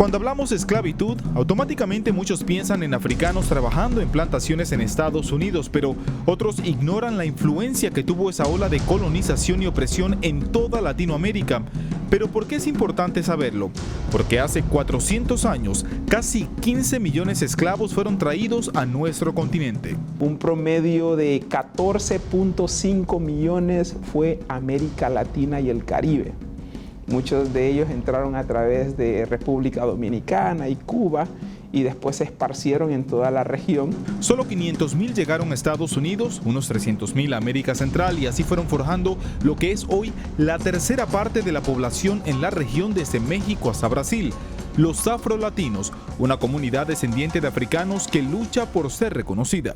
Cuando hablamos de esclavitud, automáticamente muchos piensan en africanos trabajando en plantaciones en Estados Unidos, pero otros ignoran la influencia que tuvo esa ola de colonización y opresión en toda Latinoamérica. ¿Pero por qué es importante saberlo? Porque hace 400 años, casi 15 millones de esclavos fueron traídos a nuestro continente. Un promedio de 14.5 millones fue América Latina y el Caribe. Muchos de ellos entraron a través de República Dominicana y Cuba y después se esparcieron en toda la región. Solo 500,000 llegaron a Estados Unidos, unos 300,000 a América Central y así fueron forjando lo que es hoy la tercera parte de la población en la región desde México hasta Brasil. Los afrolatinos, una comunidad descendiente de africanos que lucha por ser reconocida.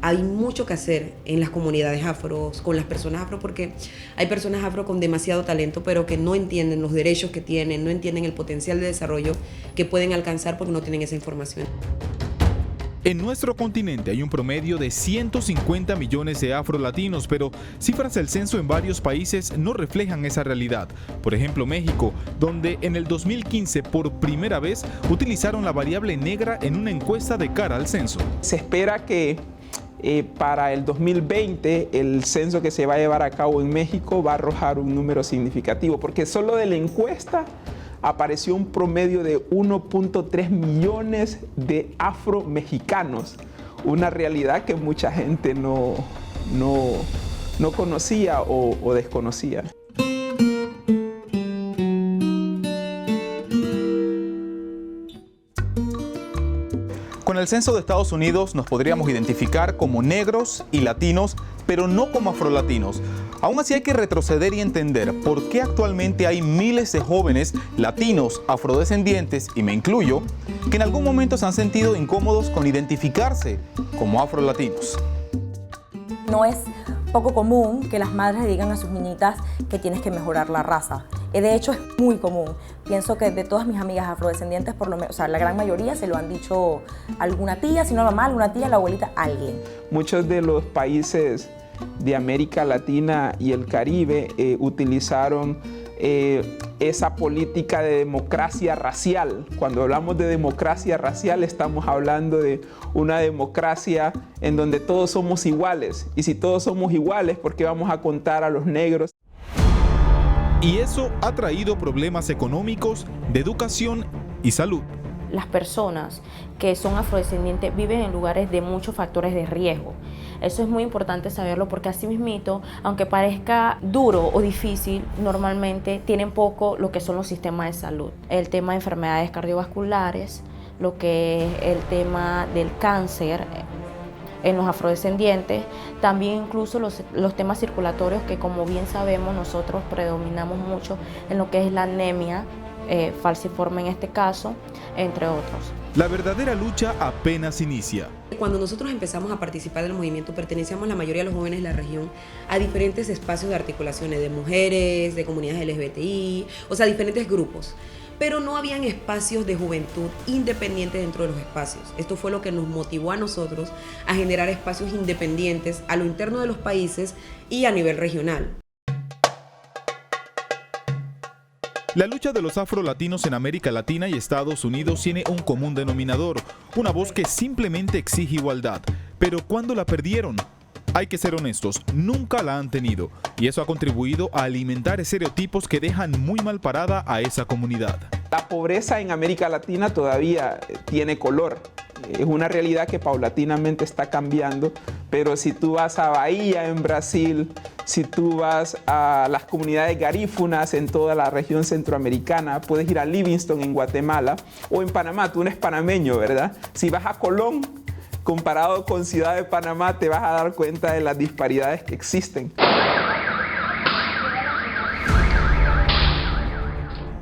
Hay mucho que hacer en las comunidades afros, con las personas afro, porque hay personas afro con demasiado talento, pero que no entienden los derechos que tienen, no entienden el potencial de desarrollo que pueden alcanzar porque no tienen esa información. En nuestro continente hay un promedio de 150 millones de afrolatinos, pero cifras del censo en varios países no reflejan esa realidad. Por ejemplo, México, donde en el 2015 por primera vez utilizaron la variable negra en una encuesta de cara al censo. Se espera que para el 2020 el censo que se va a llevar a cabo en México va a arrojar un número significativo, porque solo de la encuesta apareció un promedio de 1.3 millones de afromexicanos, una realidad que mucha gente no conocía o desconocía. Con el censo de Estados Unidos nos podríamos identificar como negros y latinos, pero no como afrolatinos. Aún así hay que retroceder y entender por qué actualmente hay miles de jóvenes latinos, afrodescendientes, y me incluyo, que en algún momento se han sentido incómodos con identificarse como afrolatinos. No es poco común que las madres le digan a sus niñitas que tienes que mejorar la raza. De hecho, es muy común. Pienso que de todas mis amigas afrodescendientes, por lo menos, o sea, la gran mayoría se lo han dicho alguna tía, si no la mamá, alguna tía, la abuelita, alguien. Muchos de los países de América Latina y el Caribe utilizaron esa política de democracia racial. Cuando hablamos de democracia racial estamos hablando de una democracia en donde todos somos iguales. Y si todos somos iguales, ¿por qué vamos a contar a los negros? Y eso ha traído problemas económicos, de educación y salud. Las personas que son afrodescendientes viven en lugares de muchos factores de riesgo. Eso es muy importante saberlo porque así mismito, aunque parezca duro o difícil, normalmente tienen poco lo que son los sistemas de salud. El tema de enfermedades cardiovasculares, lo que es el tema del cáncer en los afrodescendientes, también incluso los temas circulatorios que, como bien sabemos, nosotros predominamos mucho en lo que es la anemia falciforme en este caso, entre otros. La verdadera lucha apenas inicia. Cuando nosotros empezamos a participar del movimiento, pertenecíamos la mayoría de los jóvenes de la región a diferentes espacios de articulaciones de mujeres, de comunidades LGBTI, o sea, diferentes grupos. Pero no habían espacios de juventud independientes dentro de los espacios. Esto fue lo que nos motivó a nosotros a generar espacios independientes a lo interno de los países y a nivel regional. La lucha de los afrolatinos en América Latina y Estados Unidos tiene un común denominador, una voz que simplemente exige igualdad. Pero ¿cuándo la perdieron? Hay que ser honestos, nunca la han tenido, y eso ha contribuido a alimentar estereotipos que dejan muy mal parada a esa comunidad. La pobreza en América Latina todavía tiene color. Es una realidad que paulatinamente está cambiando, pero si tú vas a Bahía en Brasil, si tú vas a las comunidades garífunas en toda la región centroamericana, puedes ir a Livingston en Guatemala o en Panamá, tú eres panameño, ¿verdad? Si vas a Colón, comparado con Ciudad de Panamá, te vas a dar cuenta de las disparidades que existen.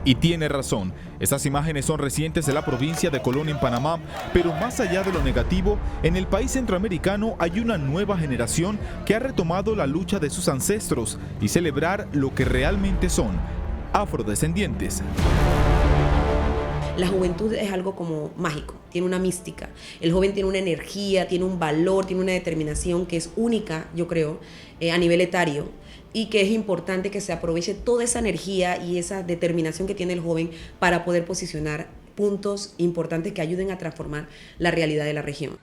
Y tiene razón, estas imágenes son recientes de la provincia de Colón en Panamá, pero más allá de lo negativo, en el país centroamericano hay una nueva generación que ha retomado la lucha de sus ancestros y celebrar lo que realmente son, afrodescendientes. la juventud es algo como mágico, tiene una mística. El joven tiene una energía, tiene un valor, tiene una determinación que es única, yo creo, a nivel etario, y que es importante que se aproveche toda esa energía y esa determinación que tiene el joven para poder posicionar puntos importantes que ayuden a transformar la realidad de la región.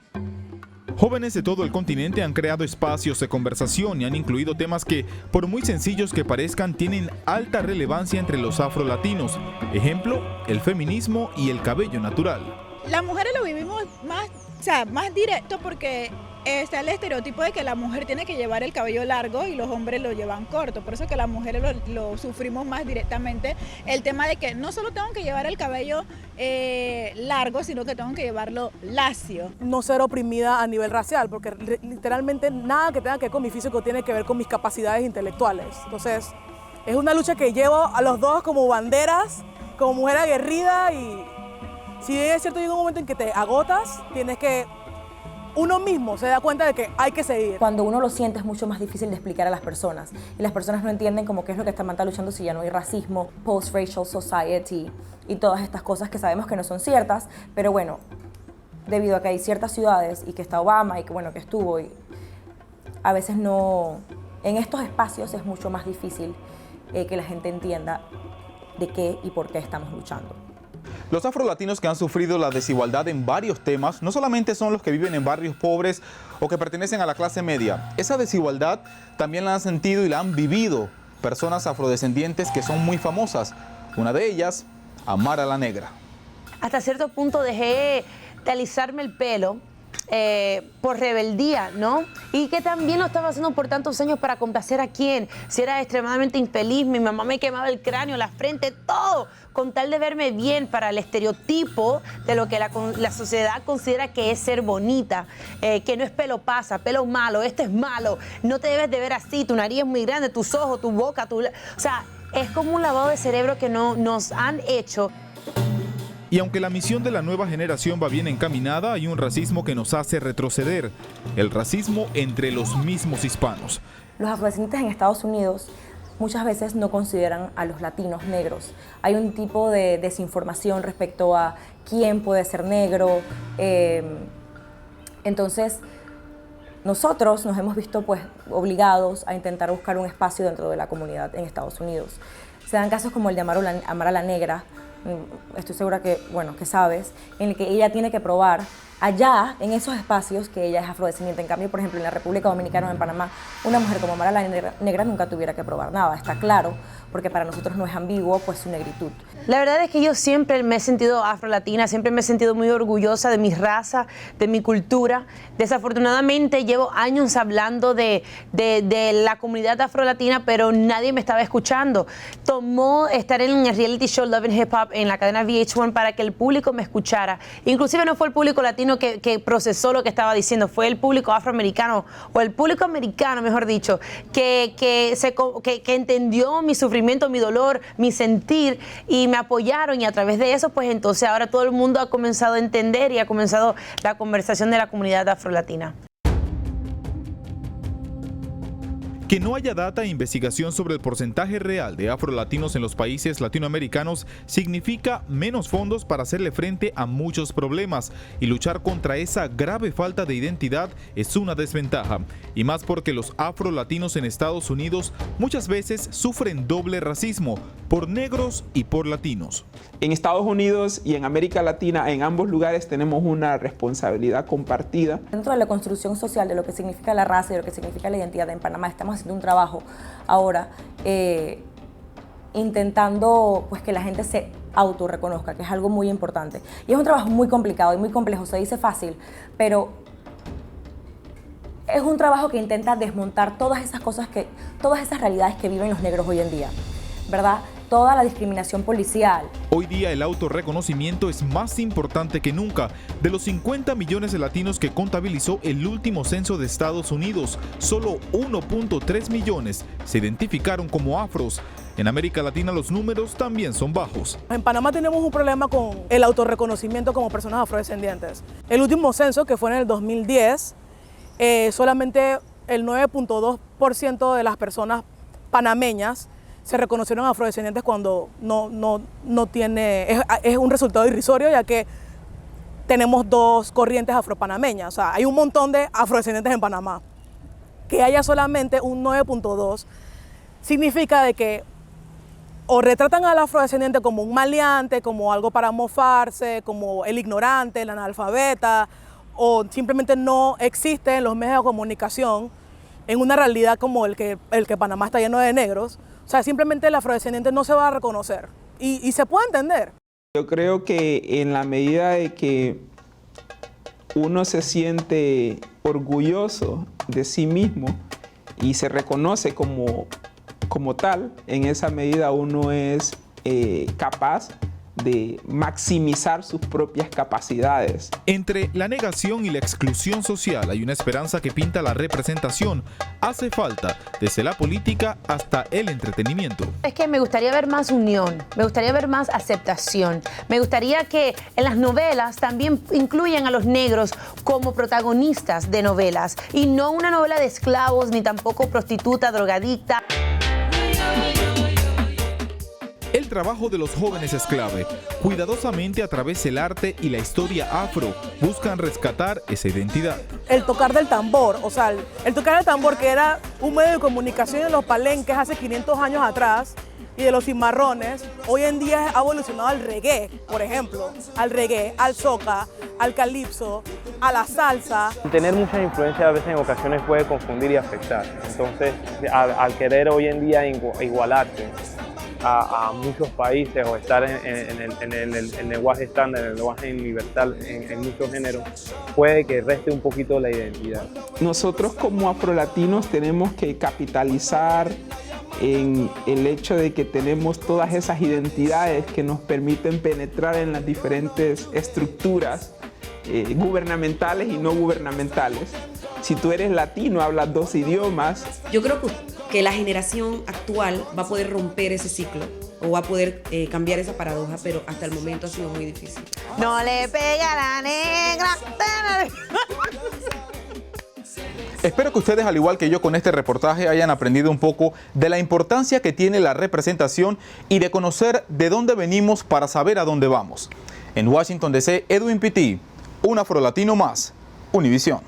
Jóvenes de todo el continente han creado espacios de conversación y han incluido temas que, por muy sencillos que parezcan, tienen alta relevancia entre los afrolatinos. Ejemplo, el feminismo y el cabello natural. Las mujeres lo vivimos más directo porque está el estereotipo de que la mujer tiene que llevar el cabello largo y los hombres lo llevan corto. Por eso que las mujeres lo sufrimos más directamente. El tema de que no solo tengo que llevar el cabello largo, sino que tengo que llevarlo lacio. No ser oprimida a nivel racial, porque literalmente nada que tenga que ver con mi físico tiene que ver con mis capacidades intelectuales. Entonces, es una lucha que llevo a los dos como banderas, como mujer aguerrida, y si es cierto, llega un momento en que te agotas, tienes que... Uno mismo se da cuenta de que hay que seguir. Cuando uno lo siente es mucho más difícil de explicar a las personas. Y las personas no entienden como qué es lo que están luchando si ya no hay racismo, post-racial society y todas estas cosas que sabemos que no son ciertas. Pero bueno, debido a que hay ciertas ciudades y que está Obama y que bueno, que estuvo, y a veces no... En estos espacios es mucho más difícil que la gente entienda de qué y por qué estamos luchando. Los afrolatinos que han sufrido la desigualdad en varios temas no solamente son los que viven en barrios pobres o que pertenecen a la clase media. Esa desigualdad también la han sentido y la han vivido personas afrodescendientes que son muy famosas. Una de ellas, Amara la Negra. Hasta cierto punto dejé de alisarme el pelo por rebeldía, ¿no? Y que también lo estaba haciendo por tantos años para complacer a quién. Si era extremadamente infeliz, mi mamá me quemaba el cráneo, la frente, todo, con tal de verme bien para el estereotipo de lo que la sociedad considera que es ser bonita, que no es pelo pasa, pelo malo, esto es malo, no te debes de ver así, tu nariz es muy grande, tus ojos, tu boca, o sea, es como un lavado de cerebro que nos han hecho. Y aunque la misión de la nueva generación va bien encaminada, hay un racismo que nos hace retroceder. El racismo entre los mismos hispanos. Los afrodescendientes en Estados Unidos muchas veces no consideran a los latinos negros. Hay un tipo de desinformación respecto a quién puede ser negro. Entonces, nosotros nos hemos visto pues obligados a intentar buscar un espacio dentro de la comunidad en Estados Unidos. Se dan casos como el de Amara la Negra, estoy segura que, bueno, que sabes, en el que ella tiene que probar allá, en esos espacios, que ella es afrodescendiente. En cambio, por ejemplo, en la República Dominicana o en Panamá, una mujer como Amara la Negra nunca tuviera que probar nada, está claro, porque para nosotros no es ambiguo pues su negritud. La verdad es que yo siempre me he sentido afrolatina, siempre me he sentido muy orgullosa de mi raza, de mi cultura. Desafortunadamente llevo años hablando de la comunidad afrolatina, pero nadie me estaba escuchando. Tomó estar en el reality show Love and Hip Hop en la cadena VH1 para que el público me escuchara. Inclusive no fue el público latino que procesó lo que estaba diciendo, fue el público afroamericano, o el público americano, mejor dicho, que entendió mi sufrimiento, mi dolor, mi sentir, y me apoyaron, y a través de eso, pues entonces ahora todo el mundo ha comenzado a entender y ha comenzado la conversación de la comunidad afrolatina. Que no haya data e investigación sobre el porcentaje real de afrolatinos en los países latinoamericanos significa menos fondos para hacerle frente a muchos problemas, y luchar contra esa grave falta de identidad es una desventaja, y más porque los afrolatinos en Estados Unidos muchas veces sufren doble racismo, por negros y por latinos. En Estados Unidos y en América Latina, en ambos lugares tenemos una responsabilidad compartida. Dentro de la construcción social de lo que significa la raza y de lo que significa la identidad en Panamá, estamos haciendo un trabajo ahora intentando pues que la gente se autorreconozca, que es algo muy importante. Y es un trabajo muy complicado y muy complejo, se dice fácil, pero es un trabajo que intenta desmontar todas esas cosas, todas esas realidades que viven los negros hoy en día, ¿verdad? Toda la discriminación policial. Hoy día el autorreconocimiento es más importante que nunca. De los 50 millones de latinos que contabilizó el último censo de Estados Unidos, solo 1.3 millones se identificaron como afros. En América Latina los números también son bajos. En Panamá tenemos un problema con el autorreconocimiento como personas afrodescendientes. El último censo, que fue en el 2010, solamente el 9.2% de las personas panameñas se reconocieron afrodescendientes cuando no tiene, es un resultado irrisorio, ya que tenemos dos corrientes afropanameñas. O sea, hay un montón de afrodescendientes en Panamá. Que haya solamente un 9.2 significa de que o retratan al afrodescendiente como un maleante, como algo para mofarse, como el ignorante, el analfabeta, o simplemente no existe en los medios de comunicación en una realidad como el que Panamá está lleno de negros. O sea, simplemente el afrodescendiente no se va a reconocer y se puede entender. Yo creo que en la medida de que uno se siente orgulloso de sí mismo y se reconoce como tal, en esa medida uno es capaz de maximizar sus propias capacidades. Entre la negación y la exclusión social hay una esperanza que pinta la representación. Hace falta, desde la política hasta el entretenimiento. Es que me gustaría ver más unión, me gustaría ver más aceptación, me gustaría que en las novelas también incluyan a los negros como protagonistas de novelas y no una novela de esclavos ni tampoco prostituta, drogadicta. El trabajo de los jóvenes es clave. Cuidadosamente a través del arte y la historia afro buscan rescatar esa identidad. El tocar del tambor, o sea, el tocar del tambor, que era un medio de comunicación en los palenques hace 500 años atrás, y de los cimarrones, hoy en día ha evolucionado al reggae, por ejemplo, al reggae, al soca, al calipso, a la salsa. Tener mucha influencia a veces en ocasiones puede confundir y afectar. Entonces, al querer hoy en día igualarte a muchos países o estar en el lenguaje estándar, en el lenguaje universal en muchos géneros, puede que reste un poquito la identidad. Nosotros como afrolatinos tenemos que capitalizar en el hecho de que tenemos todas esas identidades que nos permiten penetrar en las diferentes estructuras gubernamentales y no gubernamentales. Si tú eres latino, hablas 2 idiomas. Yo creo que la generación actual va a poder romper ese ciclo o va a poder cambiar esa paradoja, pero hasta el momento ha sido muy difícil. No le pega a la negra. Espero que ustedes, al igual que yo con este reportaje, hayan aprendido un poco de la importancia que tiene la representación y de conocer de dónde venimos para saber a dónde vamos. En Washington DC, Edwin Pitti, un afrolatino más, Univisión.